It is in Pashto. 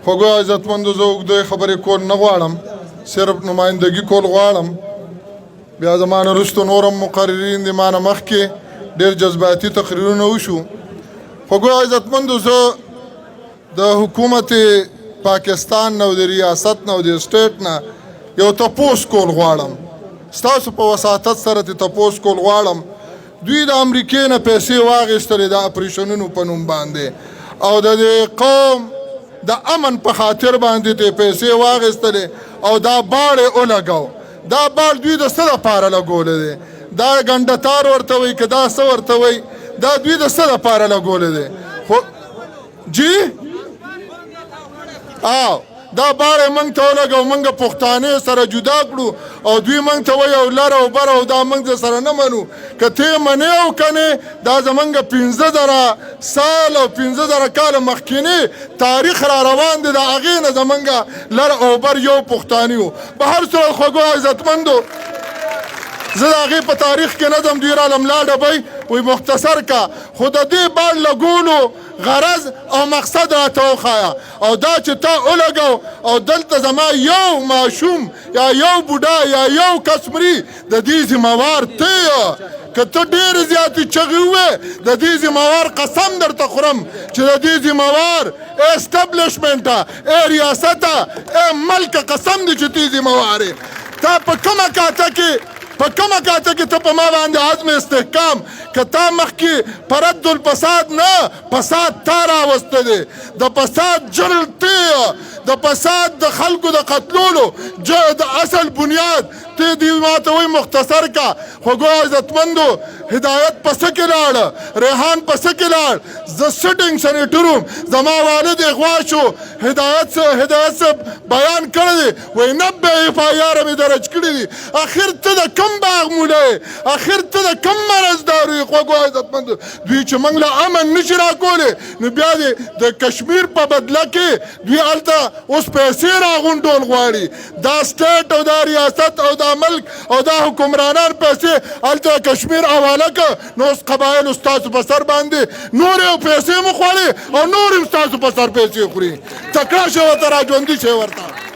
خوږو عزتمندو زه اوږدې خبرې کول نه غواړم صرف نمایندګي کول غواړم بیا زما نه وروسته نور هم مقررین دي ما نه مخکې ډېر جذباتي تقریرونه وشو خوږو عزتمندو زه د حکومت پاکستان نه او د ریاست نه او د سټیټ نه یو تپوس کول غواړم ستاسو په وساطت سره ترې تپوس کول غواړم دوی د امریکې نه پیسې واخیستلې د اپریشنونو په نوم باندې او د دې قوم د امن په خاطر باندې ترې پیسې واخیستلې او دا باړ یې ولګو دا باړ دوی د څه دپاره لګولی دی دا ګنډتار ورته وایي که دا څه ورته وایي دا دوی د څه دپاره لګولی دی خو جی او دا باړ یې موږ ته ولګو موږ پښتانې سره جدا کړو او دوی موږ ته وایي او لر او بر او دا موږ سره نه منو که ته یې منې او کنې دا زموږ 15,000 سال او 15,000 کاله مخکینی تاریخ را روان دی د هغې نه زموږ لر او بر یو پښتاني وو په هر صورت خوږو عزتمندو زه د هغې په تاریخ کې نه ځم دوی راله ملا ډبی وایي مختصر کا خو د دې باړ لګولو غرض او مقصد راته وښایه او دا چې تا ولګو او دلته زما یو ماشوم یا یو بوډا یا یو کس مري د دې ذمهوار ته یې که ته ډېرې زیاتې چغې ووې د دې ذمهوار قسم درته خورم چې د دې ذمهوار اسټبلشمنټه ای ریاسته ای ملکه قسم دی چې ته ذمهوار یې تا په کومه کاته کې ته په ما باندې عزم استحکام که تا مخکې پرد الفساد نه فساد تا راوسته دی د فساد جرل ته د فساد د خلکو د قتلولو د اصل بنیاد ته دې ماته وایي مختصر کا خوږو عزتمندو هدایت په څه کې لاړه ریحان په څه کې لاړ زه سټینګ سینیټر وم زما والد اغوا شو هدایت صاحب بیان کړی دی وایي 90 FIR مې درج کړي دي اخر ته د کم باغ مولی اخر ته د کم مرضدار یې خوږو عزتمندو دوی چې موږ له امن نشي راکولی نو بیا دې د کشمیر په بدله کې دوی هلته اوس پیسې راغونډول غواړي دا سټیټ او دا ریاست او دا ملک او دا حکمرانان پیسې هلته کشمیر حواله که نو اوس قبایلو ستاسو په سر باندې نورې پیسې مو خوړې او نور هم ستاسو په سر پیسې خوري تکړه شی ورته راژوندي شی ورته